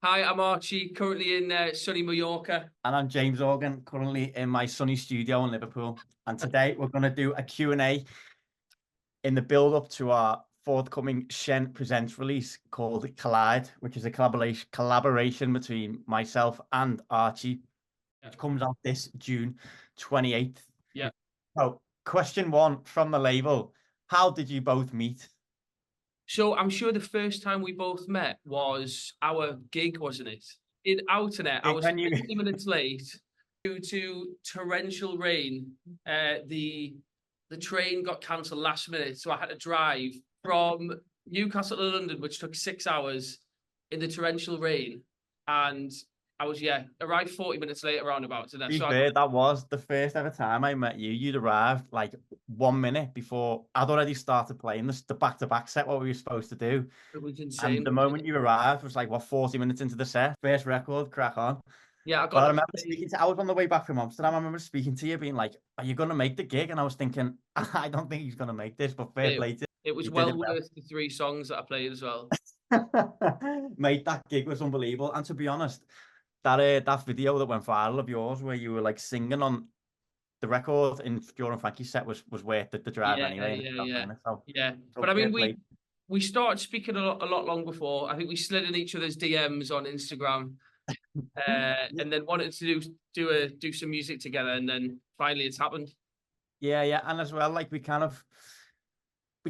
Hi, I'm Archie, currently in sunny Mallorca. And I'm James Organ, currently in my sunny studio in Liverpool. And today we're going to do a Q&A in the build-up to our forthcoming SHÈN Presents release called Collide, which is a collaboration between myself and Archie, Yeah. which comes out this June 28th. Yeah. So, question one from the label. How did you both meet? So I'm sure the first time we both met was our gig, wasn't it? In Outernet, I was When you 50 minutes late due to torrential rain. The train got cancelled last minute, so I had to drive from Newcastle to London, which took 6 hours in the torrential rain. And I was, arrived 40 minutes later roundabout to that. be So fair, that was the first ever time I met you. You'd arrived like 1 minute before I'd already started playing the back-to-back set, what we were supposed to do. it was And insane. the moment you arrived was like, what, 40 minutes into the set, first record, crack on. Yeah, I But got I to remember play. I was on the way back from Amsterdam. I remember speaking to you, being like, are you going to make the gig? And I was thinking, I don't think he's going to make this, but fair It, play to it was you, did well it well. worth the three songs that I played as well. Mate, that gig was unbelievable. And to be honest, that video that went viral of yours where you were like singing on the record in during Frankie's set was worth the drive Yeah, anyway. So, yeah. But so I fair mean, play. we started speaking a lot long before. I think we slid in each other's DMs on Instagram, and then wanted to do some music together, and then finally it's happened. Yeah, yeah, and as well, like we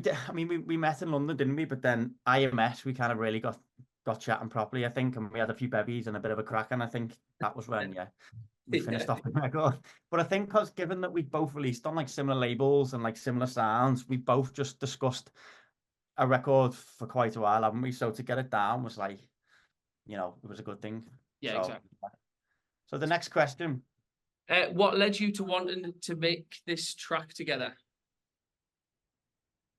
did. I mean, we met in London, didn't we? But then IMS, we kind of really got chatting properly, I think, and we had a few bevies and a bit of a crack, and I think that was when, yeah, we Yeah, finished off the record. But I think because given that we both released on like similar labels and like similar sounds, we both just discussed a record for quite a while, haven't we? So to get it down was like, it was a good thing. yeah, So, exactly. so the next question. What led you to wanting to make this track together?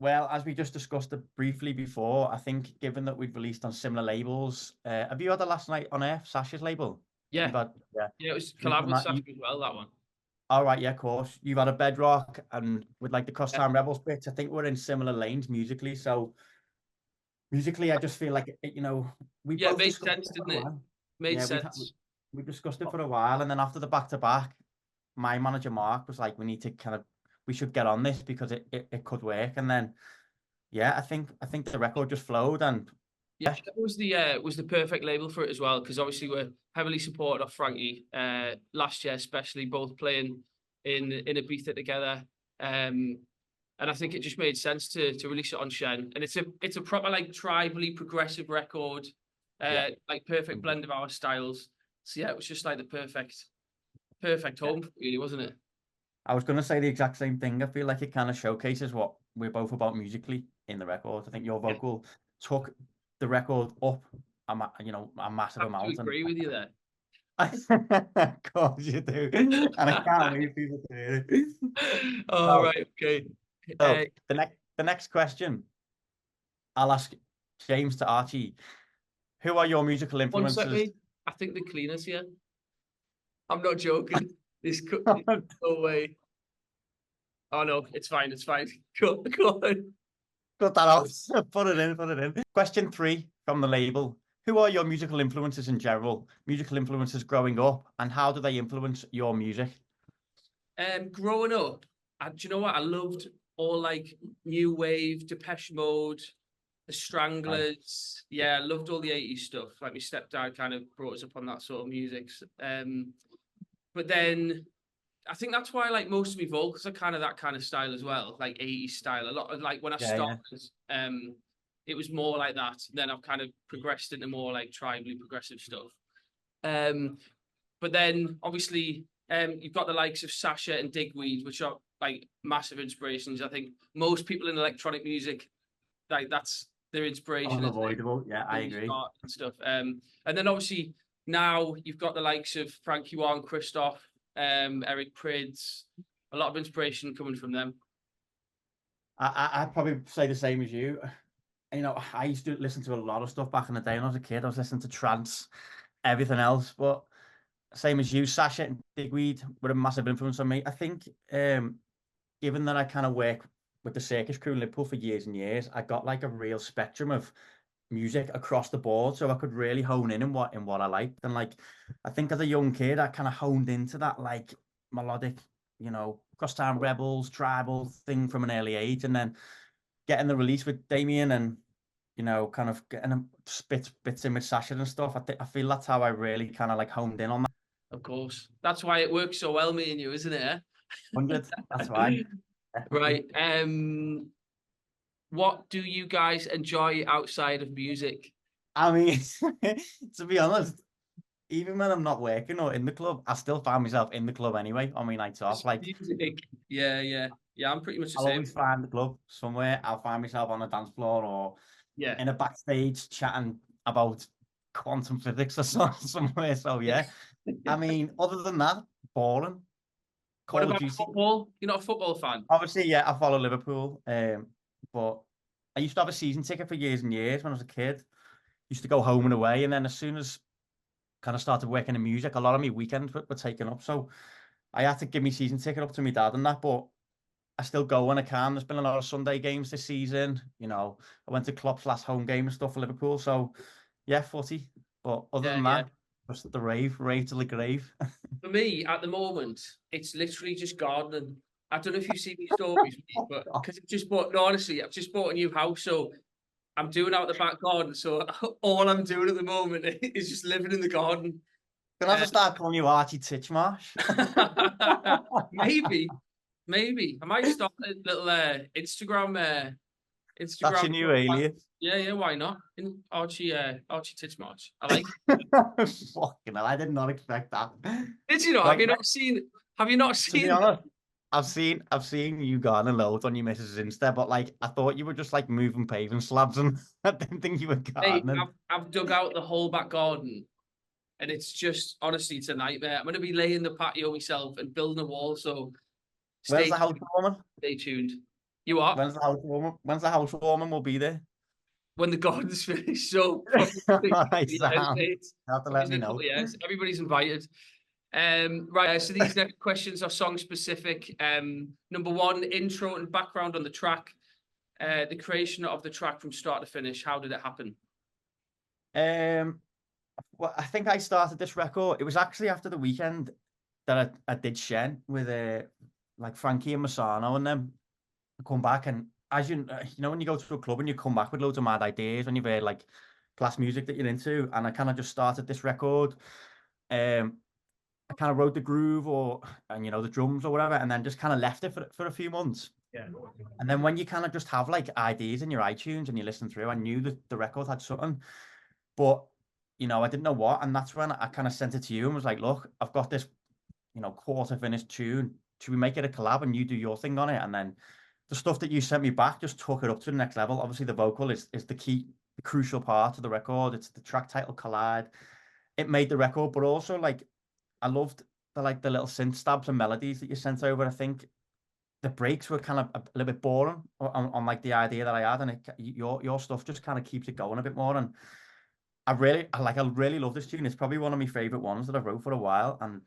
Well, as we just discussed it briefly before, I think given that we've released on similar labels, have you had the Last Night on Earth, Sasha's label? You've Yeah, had, yeah. yeah, it was So we've collab done with that. Sasha as well. That one. All right, yeah, of course. You've had a Bedrock and with like the Yeah, Crosstown Rebels bits, I think we're in similar lanes musically. So musically, I just feel like, we yeah, it both made discussed sense, it for didn't a it? while. Made Yeah, sense. we discussed it for a while. And then after the back-to-back, my manager, Mark, was like, we need to we should get on this because it could work. And then, yeah, I think the record just flowed and Yeah, yeah. that was the perfect label for it as well, because obviously we're heavily supported off Frankie last year, especially both playing in Ibiza together. Um, and I think it just made sense to release it on SHÈN. And it's a proper like tribally progressive record, Yeah. like perfect blend of our styles. So yeah, it was just like the perfect Yeah. home, really, wasn't it? I was going to say the exact same thing. I feel like it kind of showcases what we're both about musically in the record. I think your Yeah, vocal took the record up a massive I have to amount. And agree with you there. of course you do. And I can't wait people to hear it. All So, right, okay. so Uh, the next question I'll ask James to Archie. Who are your musical One sec, influences? mate. I think the cleaner's here. I'm not joking. This no way. Oh no, it's fine. It's fine. Go on. Cut that out. Put it in, put it in. Question three from the label. Who are your musical influences in general? Musical influences growing up, and how do they influence your music? Growing up, do you know what? I loved all like new wave, Depeche Mode, the Right. Stranglers. Yeah, I loved all the 80s stuff. Like my stepdad kind of brought us up on that sort of music. But then I think that's why like most of my vocals are kind of that kind of style as well, like 80s style. A lot of like when I Yeah, yeah. started, it was more like that. Then I've kind of progressed into more like tribally progressive stuff. Um, but then obviously you've got the likes of Sasha and Digweed, which are like massive inspirations. I think most people in electronic music, like that's their inspiration, isn't it? Unavoidable. Yeah, I When you agree. start and stuff. And then obviously now you've got the likes of Frankie One, Christoph, Eric Prydz, a lot of inspiration coming from them. I'd probably say the same as you. I used to listen to a lot of stuff back in the day when I was a kid. I was listening to trance, everything else, but same as you, Sasha and Digweed were a massive influence on me. I think, given that I kind of work with the circus crew in Liverpool for years and years, I got like a real spectrum of music across the board, so I could really hone in what I liked. And like, I think as a young kid, I kind of honed into that like melodic, crosstown rebels, tribal thing from an early age, and then getting the release with Damien and kind of getting bits in with Sasha and stuff. I feel that's how I really kind of like honed in on that. Of course. That's why it works so well, me and you, isn't it? 100. That's why. Right. What do you guys enjoy outside of music? I mean, to be honest, even when I'm not working or in the club, I still find myself in the club anyway on my nights off. Like, Music. Yeah. I'm pretty much the I'll same. always find the club somewhere. I'll find myself on a dance floor or Yeah. in a backstage chatting about quantum physics or somewhere. So yeah, I mean, other than that, boring. What Call of about Duty. football? You're not a football fan? Obviously, yeah, I follow Liverpool. But I used to have a season ticket for years and years when I was a kid. Used to go home and away, and then as soon as kind of started working in music, a lot of my weekends were taken up. So I had to give me season ticket up to my dad and that, but I still go when I can. There's been a lot of Sunday games this season. I went to Klopp's last home game and stuff for Liverpool. So yeah, footy. But other than Yeah. that, just the rave to the grave. For me, at the moment, it's literally just gardening. I don't know if you've seen these stories, but because honestly, I've just bought a new house, so I'm doing out the back garden. So all I'm doing at the moment is just living in the garden. Can I just start calling you Archie Titchmarsh? Maybe, I might start a little Instagram. That's your new alias. Yeah, why not? Archie Titchmarsh. I like. Fucking hell, I did not expect that. Did you not? Like, Have you not to seen be that? honest, I've seen you garden loads on your missus Insta, but like I thought you were just like moving paving slabs, and I didn't think you were Hey, gardening. I've dug out the whole back garden, and it's just honestly, it's a nightmare. I'm going to be laying the patio myself and building a wall. So When's the house warming? Stay tuned. You are When's the house warming? When's the house warming? We'll be there. when the garden's finished. So Right, Sam. You have to let me know. Yes, everybody's invited. Right. So these next questions are song specific. Number one, intro and background on the track. The creation of the track from start to finish. How did it happen? Well, I think I started this record. It was actually after the weekend that I did SHÈN with like Frankie and Masano and them. I come back, and as you know, when you go to a club and you come back with loads of mad ideas when you've heard like class music that you're into, and I kind of just started this record. I kind of wrote the groove and the drums or whatever, and then just kind of left it for a few months. Yeah. And then when you kind of just have like ideas in your iTunes and you listen through, I knew that the record had something, but I didn't know what. And that's when I kind of sent it to you and was like, look, I've got this, quarter finished tune. Should we make it a collab and you do your thing on it? And then the stuff that you sent me back just took it up to the next level. Obviously, the vocal is the crucial part of the record. It's the track title Collide. It made the record, but also like I loved the little synth stabs and melodies that you sent over. I think the breaks were kind of a little bit boring on like the idea that I had, and your stuff just kind of keeps it going a bit more. And I really love this tune. It's probably one of my favorite ones that I've wrote for a while. And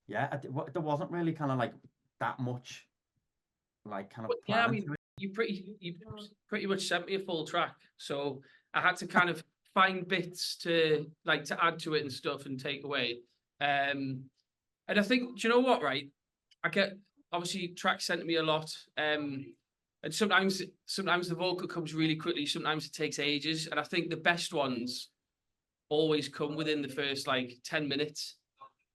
yeah, there wasn't really kind of like that much like kind of Yeah, I planning mean, to it. you pretty much sent me a full track, so I had to kind of find bits to add to it and stuff and take away. And I think, do you know what, right? I get obviously tracks sent to me a lot. And sometimes the vocal comes really quickly, sometimes it takes ages. And I think the best ones always come within the first 10 minutes.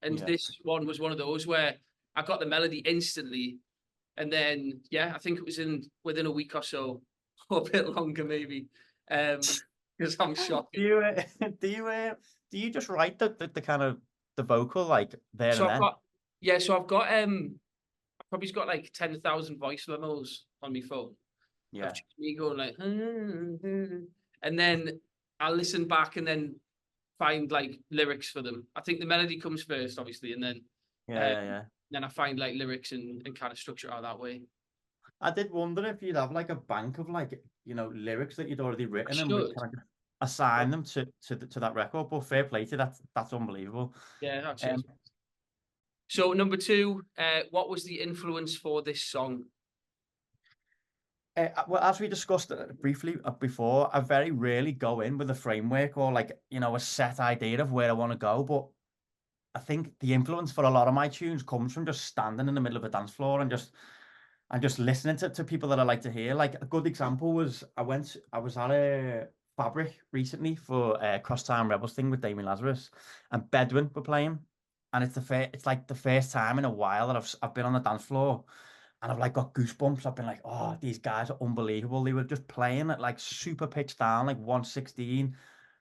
And this one was one of those where I got the melody instantly. And then, I think it was within a week or so, or a bit longer maybe, because I'm shocked. Do you just write the kind of the vocal like there So and then? So I've got I've probably got 10,000 voice memos on my phone. Yeah. Of just me going and then I'll listen back and then find lyrics for them. I think the melody comes first, obviously, and then then I find lyrics and kind of structure it out that way. I did wonder if you'd have a bank of lyrics that you'd already written and would kind of assign them to that record. But fair play to you, that's unbelievable. Yeah, that's it. So number two, what was the influence for this song? Well, as we discussed briefly before, I very rarely go in with a framework or like, a set idea of where I want to go. But I think the influence for a lot of my tunes comes from just standing in the middle of a dance floor and just listening to people that I like to hear. Like a good example was I was at a Fabric recently for a Crosstown Rebels thing with Damien Lazarus, and Bedouin were playing, and it's like the first time in a while that I've been on the dance floor, and I've like got goosebumps. I've been like, oh, these guys are unbelievable. They were just playing at like super pitched down, like 116,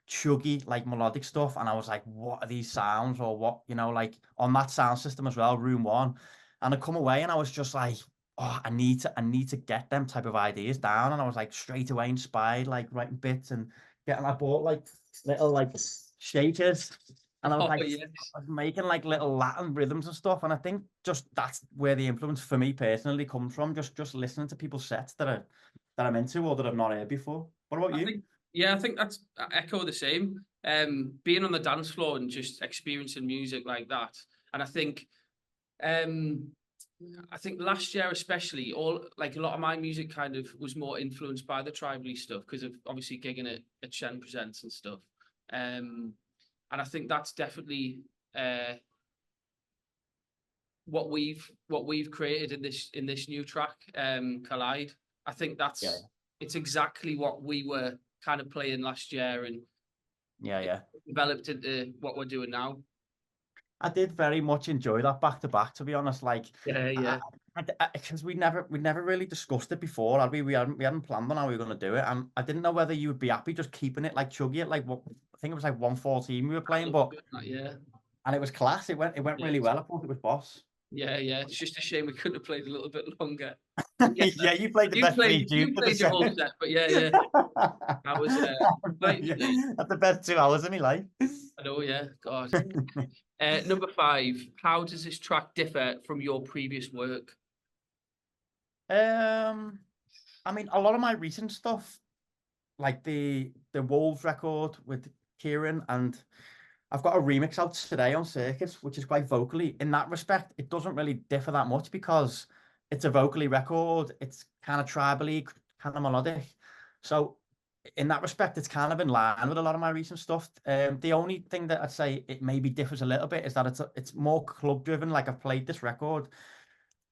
chuggy, like melodic stuff. And I was like, what are these sounds? Or what, like on that sound system as well, room one. And I come away and I was just like, oh, I need to get them type of ideas down. And I was like straight away inspired, like writing bits and I bought like little like shakers. And I was Oh like, yes. I was making like little Latin rhythms and stuff. And I think just that's where the influence for me personally comes from. Just listening to people's sets that I'm into or that I've not heard before. What about I you? think, yeah, I think I echo the same. Being on the dance floor and just experiencing music like that. And um, I think last year especially, all like a lot of my music kind of was more influenced by the tribally stuff because of obviously gigging at SHÈN Presents and stuff. And I think that's definitely uh, what we've created in this new track, Collide. I think Yeah. it's exactly what we were kind of playing last year, and Yeah, it yeah. developed into what we're doing now. I did very much enjoy that back to back, to be honest. Like, Yeah, yeah. because we never really discussed it before, had we? We hadn't planned on how we were going to do it, and I didn't know whether you would be happy just keeping it like chuggy at like what I think it was like 114 we were I playing, love but doing that, yeah. and it was class. It went Yeah, really well. I thought it was boss. yeah, yeah. It's just a shame we couldn't have played a little bit longer. Yeah, Yeah, you played the best three tunes you of the played your set. whole set, but yeah, yeah. I was Yeah, delighted. that's the best 2 hours of my life. I know, yeah. God. Number 5. How does this track differ from your previous work? Um, I mean, a lot of my recent stuff, like the Wolves record with Kieran, and I've got a remix out today on Circuit, which is quite vocally. In that respect, it doesn't really differ that much because it's a vocally record. It's kind of tribally, kind of melodic. So in that respect, it's kind of in line with a lot of my recent stuff. The only thing that I'd say it maybe differs a little bit is that it's more club driven. Like I've played this record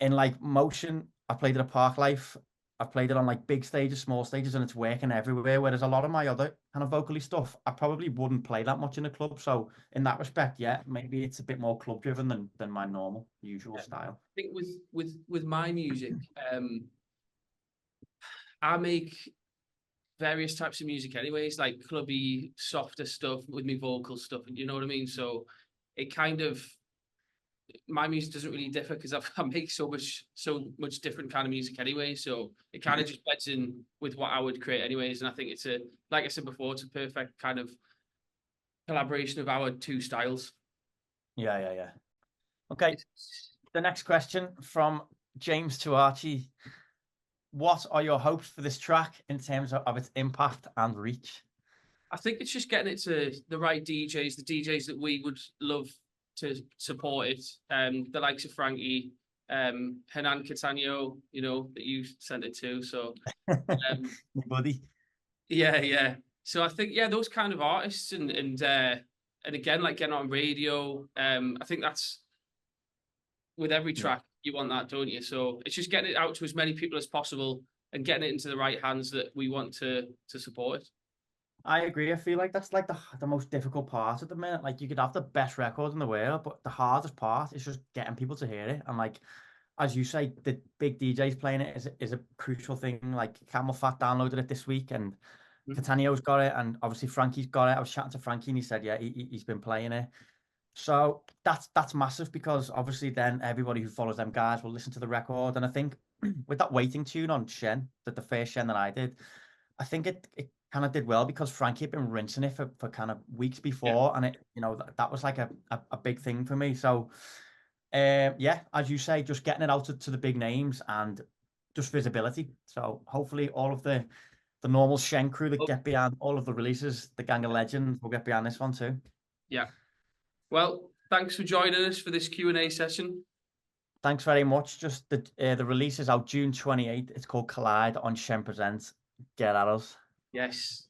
in like Motion. I played it at Park Life. I've played it on like big stages, small stages, and it's working everywhere. Whereas a lot of my other kind of vocally stuff, I probably wouldn't play that much in a club. So in that respect, yeah, maybe it's a bit more club driven than my normal usual Yeah. style. I think with my music, I make various types of music anyways, like clubby, softer stuff with me vocal stuff, and you know what I mean? So it kind of my music doesn't really differ because I make so much different kind of music anyway. So it kind of just blends in with what I would create anyways. And I think like I said before, it's a perfect kind of collaboration of our two styles. Yeah, yeah, yeah. Okay. The next question from James to Archie. What are your hopes for this track in terms of its impact and reach? I think it's just getting it to the right DJs, the DJs that we would love to support it. The likes of Frankie, Hernan Catano, that you sent it to. So My buddy. yeah, yeah. So I think those kind of artists and again like getting on radio. I think that's with every Yeah. track you want that, don't you? So it's just getting it out to as many people as possible and getting it into the right hands that we want to support it. I agree. I feel like that's like the most difficult part at the minute. Like you could have the best record in the world, but the hardest part is just getting people to hear it. And like as you say, the big DJs playing it is a crucial thing. Like Camel Fat downloaded it this week, and Catania's got it, and obviously Frankie's got it. I was chatting to Frankie, and he said, yeah, he's been playing it. So that's massive because obviously then everybody who follows them guys will listen to the record. And I think with that waiting tune on SHÈN, that the first SHÈN that I did, I think it kind of did well because Frankie had been rinsing it for kind of weeks before, and that was like a big thing for me. So yeah, as you say, just getting it out to the big names and just visibility. So hopefully all of the normal SHÈN crew that get behind all of the releases, the Gang of Legends, will get behind this one too. Yeah. Well, thanks for joining us for this Q&A session. thanks very much. Just the release is out June 28th. It's called Collide on SHÈN Presents. Get at us. Yes.